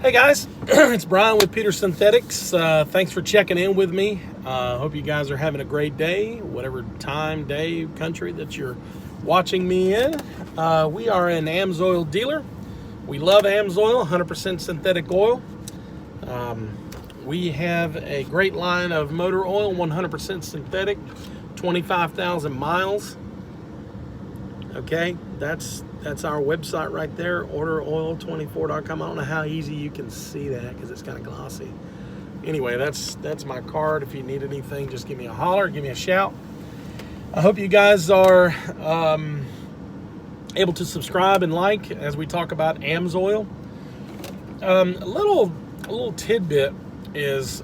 Hey guys, it's Brian with Peter Synthetics. Thanks for checking in with me. Hope you guys are having a great day, whatever time, day, country that you're watching me in. We are an AMSOIL dealer. We love AMSOIL, 100% synthetic oil. We have a great line of motor oil, 100% synthetic, 25,000 miles. Okay, that's our website right there, orderoil24.com. I don't know how easy you can see that because it's kind of glossy. Anyway, that's my card. If you need anything, just give me a holler, give me a shout. I hope you guys are able to subscribe and like as we talk about AMSOIL. A little tidbit is,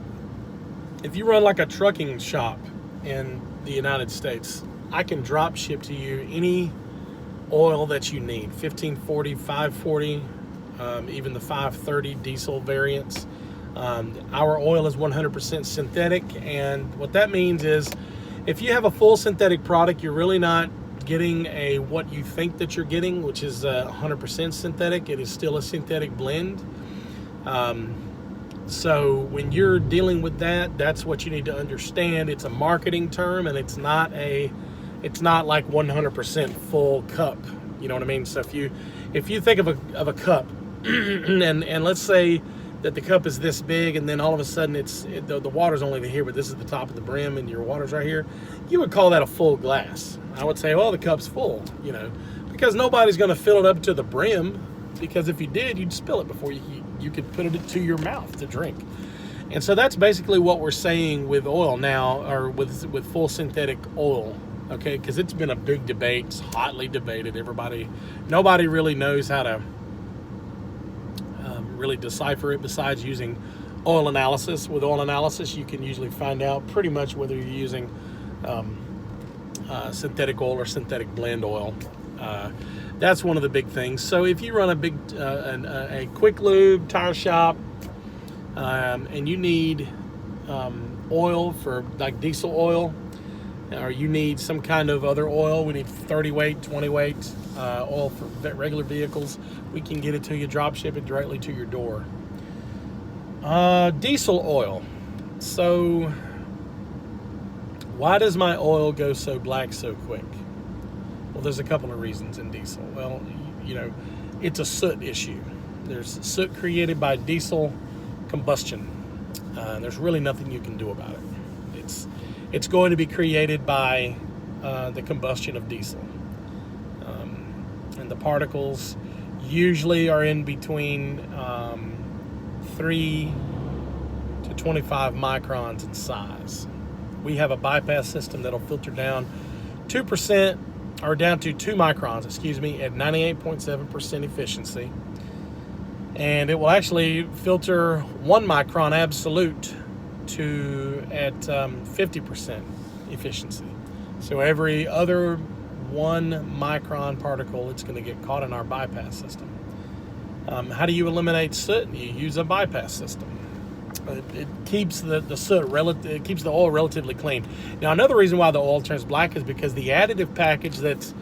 if you run like a trucking shop in the United States, I can drop ship to you any oil that you need, 1540, 540, even the 530 diesel variants. Our oil is 100% synthetic, and what that means is if you have a full synthetic product, you're really not getting what you think that you're getting, which is 100% synthetic. It is still a synthetic blend. So when you're dealing with that, that's what you need to understand. It's a marketing term, and it's not like 100% full cup. You know what I mean? So if you think of a cup, and let's say that the cup is this big, and then all of a sudden the water's only here, but this is the top of the brim, and your water's right here, you would call that a full glass. I would say, well, the cup's full, because nobody's going to fill it up to the brim, because if you did, you'd spill it before you could put it to your mouth to drink. And so that's basically what we're saying with oil now, or with full synthetic oil. Okay, because it's been a big debate. It's hotly debated. Nobody really knows how to really decipher it besides using oil analysis. With oil analysis, you can usually find out pretty much whether you're using synthetic oil or synthetic blend oil. That's one of the big things. So if you run a quick lube tire shop, and you need oil for like diesel oil, or you need some kind of other oil, we need 30 weight, 20 weight oil for regular vehicles, we can get it to you, drop ship it directly to your door. Diesel oil. So why does my oil go so black so quick? Well, there's a couple of reasons in diesel. Well, it's a soot issue. There's soot created by diesel combustion. There's really nothing you can do about it. It's going to be created by the combustion of diesel. And the particles usually are in between 3 to 25 microns in size. We have a bypass system that'll filter down 2%, or down to 2 microns, at 98.7% efficiency. And it will actually filter 1 micron absolute at 50% efficiency. So every other 1 micron particle, it's going to get caught in our bypass system. How do you eliminate soot? You use a bypass system. It keeps the oil relatively clean. Now, another reason why the oil turns black is because the additive package that's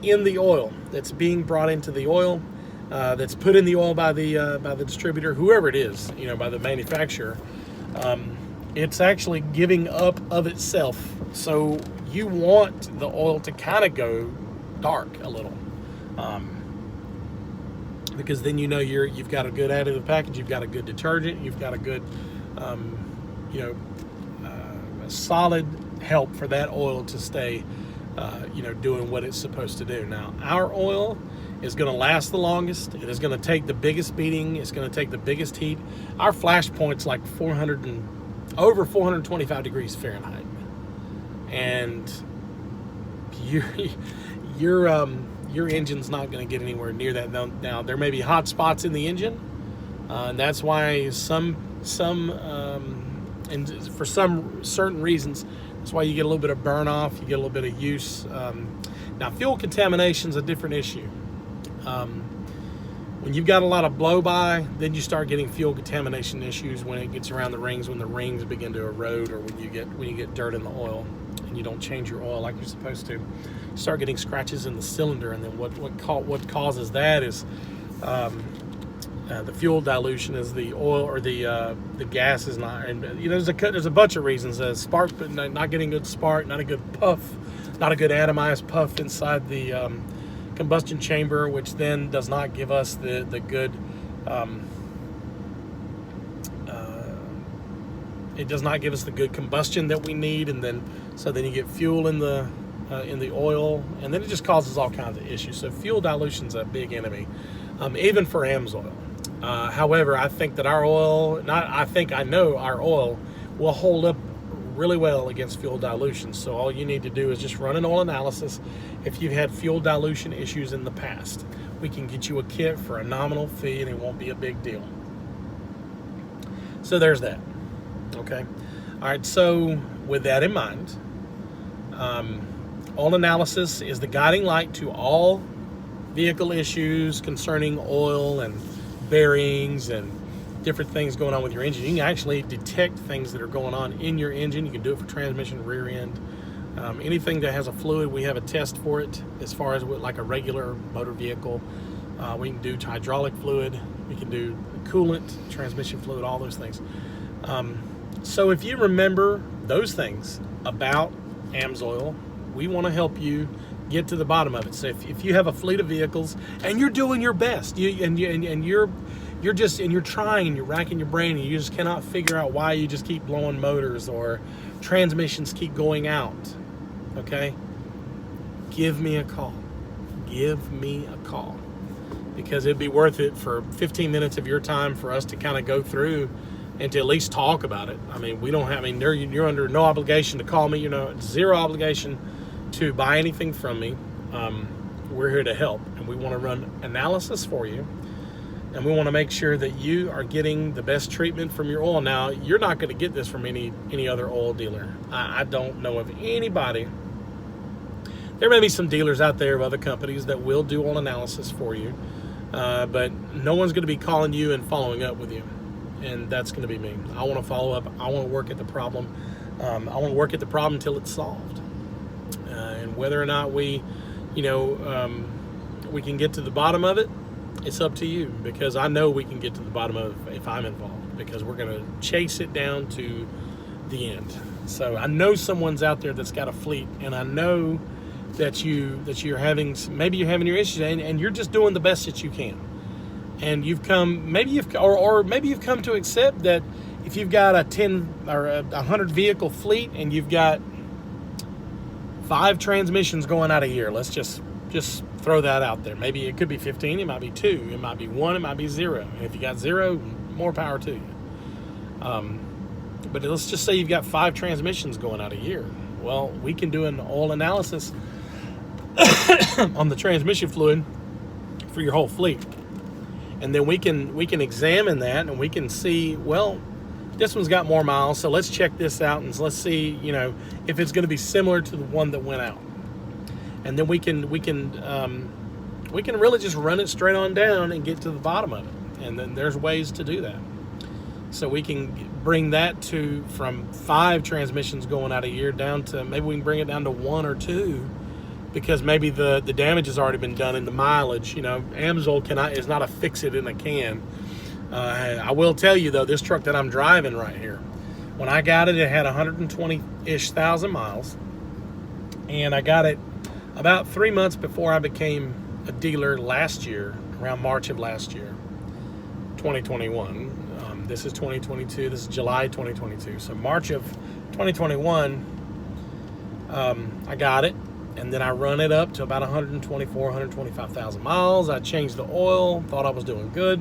in the oil, that's being brought into the oil, that's put in the oil by the distributor, whoever it is, by the manufacturer. It's actually giving up of itself. So you want the oil to kind of go dark a little, because then you've got a good additive package, you've got a good detergent, you've got a good solid help for that oil to stay doing what it's supposed to do. Now, our oil is going to last the longest. It is going to take the biggest beating. It's going to take the biggest heat. Our flash point's like over 425 degrees Fahrenheit, and your engine's not going to get anywhere near that. Now there may be hot spots in the engine, and that's why and for some certain reasons, that's why you get a little bit of burn off, you get a little bit of use. Now, fuel contamination is a different issue. When you've got a lot of blow by, then you start getting fuel contamination issues when it gets around the rings, when the rings begin to erode, or when you get dirt in the oil and you don't change your oil like you're supposed to. You start getting scratches in the cylinder, and then what causes that is The fuel dilution is the oil, or the gas is not. And there's a bunch of reasons. Spark, but not getting good spark, not a good puff, not a good atomized puff inside the combustion chamber, which then does not give us the good. It does not give us the good combustion that we need, and then you get fuel in the oil, and then it just causes all kinds of issues. So fuel dilution is a big enemy, even for AMSOIL. However, I think that our oil, I know our oil will hold up really well against fuel dilution. So all you need to do is just run an oil analysis. If you've had fuel dilution issues in the past, we can get you a kit for a nominal fee, and it won't be a big deal. So there's that. Okay. All right. So with that in mind, oil analysis is the guiding light to all vehicle issues concerning oil and bearings and different things going on with your engine. You can actually detect things that are going on in your engine. You can do it for transmission, rear end, anything that has a fluid. We have a test for it as far as with like a regular motor vehicle. We can do hydraulic fluid. We can do coolant, transmission fluid, all those things. So if you remember those things about AMSOIL, we want to help you get to the bottom of it. So if you have a fleet of vehicles and you're doing your best, you're trying and you're racking your brain and you just cannot figure out why you just keep blowing motors or transmissions keep going out, okay? Give me a call. Give me a call, because it'd be worth it for 15 minutes of your time for us to kind of go through and to at least talk about it. I mean, you're under no obligation to call me, zero obligation to buy anything from me. We're here to help, and we want to run analysis for you, and we want to make sure that you are getting the best treatment from your oil. Now, you're not going to get this from any other oil dealer. I don't know of anybody. There may be some dealers out there of other companies that will do oil analysis for you, but no one's going to be calling you and following up with you. And that's going to be me. I want to follow up. I want to work at the problem. I want to work at the problem until it's solved. And whether or not we can get to the bottom of it, it's up to you. Because I know we can get to the bottom of it if I'm involved. Because we're going to chase it down to the end. So I know someone's out there that's got a fleet, and I know that you're having your issues, and you're just doing the best that you can. And maybe you've come to accept that if you've got a 10 or a 100 vehicle fleet and you've got 5 transmissions going out a year, let's just throw that out there. Maybe it could be 15, it might be 2, it might be 1, it might be 0. And if you got 0, more power to you. But let's just say you've got 5 transmissions going out a year. Well, we can do an oil analysis on the transmission fluid for your whole fleet. And then we can examine that, and we can see, well, this one's got more miles, so let's check this out, and let's see, if it's going to be similar to the one that went out. And then we can really just run it straight on down and get to the bottom of it. And then there's ways to do that. So we can bring that from 5 transmissions going out a year down to, maybe we can bring it down to 1 or 2. Because maybe the damage has already been done in the mileage. AMSOIL is not a fix it in a can. I will tell you though, this truck that I'm driving right here, when I got it, it had 120-ish thousand miles, and I got it about 3 months before I became a dealer last year, around March of last year, 2021. This is 2022. This is July 2022. So March of 2021, I got it. And then I run it up to about 125,000 miles. I changed the oil, thought I was doing good.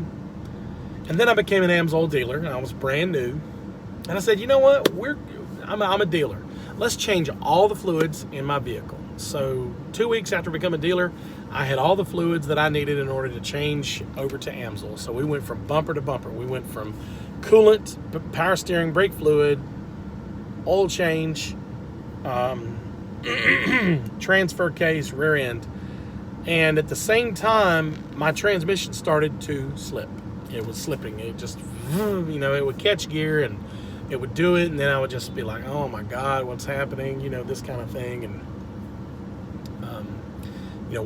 And then I became an AMSOIL dealer, and I was brand new. And I said, you know what? I'm a dealer. Let's change all the fluids in my vehicle. So 2 weeks after becoming a dealer, I had all the fluids that I needed in order to change over to AMSOIL. So we went from bumper to bumper. We went from coolant, power steering, brake fluid, oil change, transfer case, rear end. And at the same time, my transmission started to slip. It was slipping. It just, it would catch gear and it would do it, and then I would just be like, oh my God, what's happening? This kind of thing. And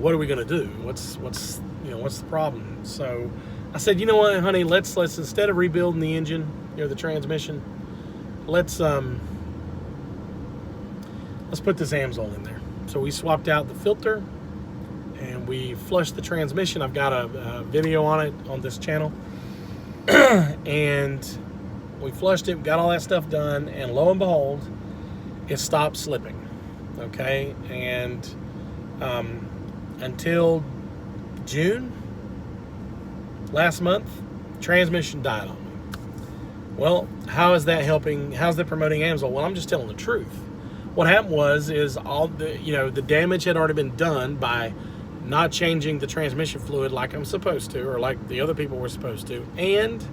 what are we going to do? What's the problem? So I said, you know what, honey, let's instead of rebuilding the engine, the transmission, let's put this AMSOIL in there. So we swapped out the filter and we flushed the transmission. I've got a video on it on this channel. And we flushed it, got all that stuff done, and lo and behold, it stopped slipping. Okay, and until June last month, transmission died on me. Well, how is that helping? How's that promoting AMSOIL? Well, I'm just telling the truth. What happened is all the the damage had already been done by not changing the transmission fluid like I'm supposed to, or like the other people were supposed to, and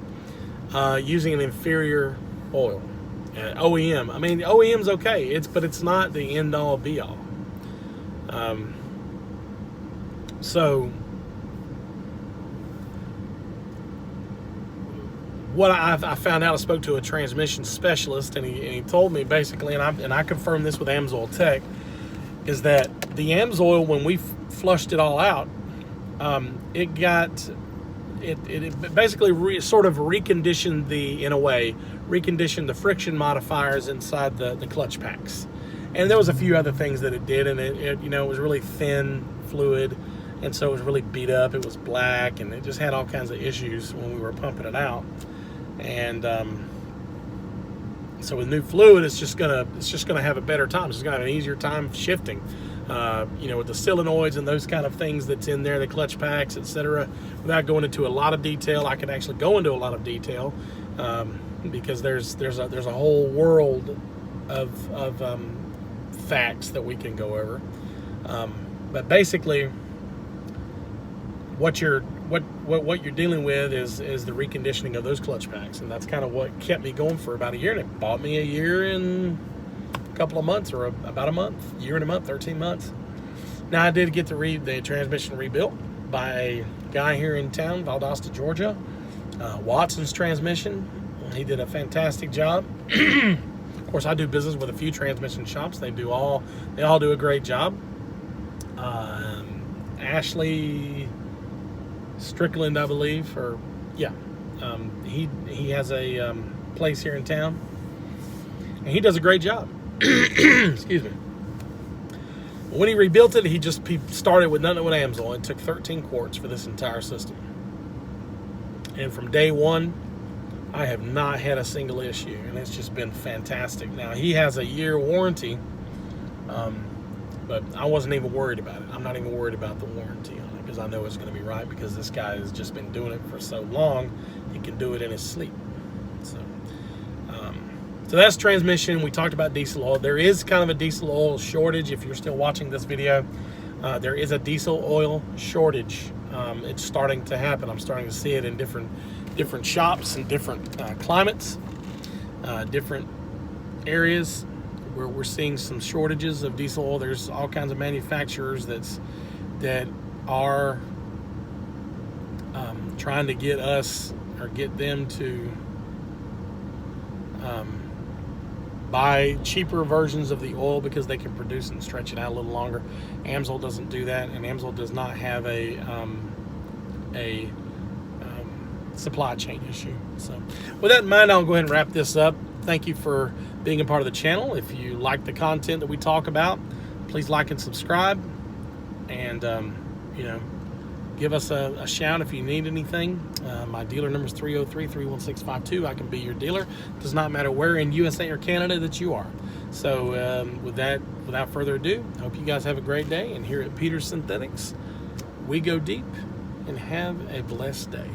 using an inferior oil. OEM. I mean, OEM's okay. But it's not the end all be all. So what I found out, I spoke to a transmission specialist, and he told me basically, and I confirmed this with AMSOIL Tech, is that the AMSOIL, when we flushed it all out, it basically sort of reconditioned the friction modifiers inside the clutch packs. And there was a few other things that it did, and it was really thin fluid, and so it was really beat up. It was black, and it just had all kinds of issues when we were pumping it out. And so with new fluid, it's just gonna have a better time. It's just gonna have an easier time shifting. With the solenoids and those kind of things that's in there, the clutch packs, etc. Without going into a lot of detail, I could actually go into a lot of detail because there's a whole world of facts that we can go over. But basically, what you're dealing with is the reconditioning of those clutch packs, and that's kind of what kept me going for about a year. And it bought me a year and a couple of months, or about a month, year and a month, 13 months. Now I did get the transmission rebuilt by a guy here in town, Valdosta, Georgia. Watson's Transmission. He did a fantastic job. Of course, I do business with a few transmission shops. They all do a great job. Ashley Strickland, I believe, he has a place here in town, and he does a great job. Excuse me. When he rebuilt it, he started with nothing but AMSOIL. It took 13 quarts for this entire system, and from day one, I have not had a single issue, and it's just been fantastic. Now, he has a year warranty, but I wasn't even worried about it. I'm not even worried about the warranty on it, because I know it's going to be right, because this guy has just been doing it for so long, he can do it in his sleep. So that's transmission. We talked about diesel oil. There is kind of a diesel oil shortage. If you're still watching this video, there is a diesel oil shortage. It's starting to happen. I'm starting to see it in different shops and different climates, different areas where we're seeing some shortages of diesel oil. There's all kinds of manufacturers that are trying to get us, or get them to buy cheaper versions of the oil because they can produce it and stretch it out a little longer. AMSOIL doesn't do that, and AMSOIL does not have a supply chain issue. So with that in mind, I'll go ahead and wrap this up. Thank you for being a part of the channel. If you like the content that we talk about, please like and subscribe, and give us a shout if you need anything. My dealer number is 303-316-52. I can be your dealer. It does not matter where in USA or Canada that you are. So without further ado, I hope you guys have a great day. And here at Peters Synthetics, we go deep, and have a blessed day.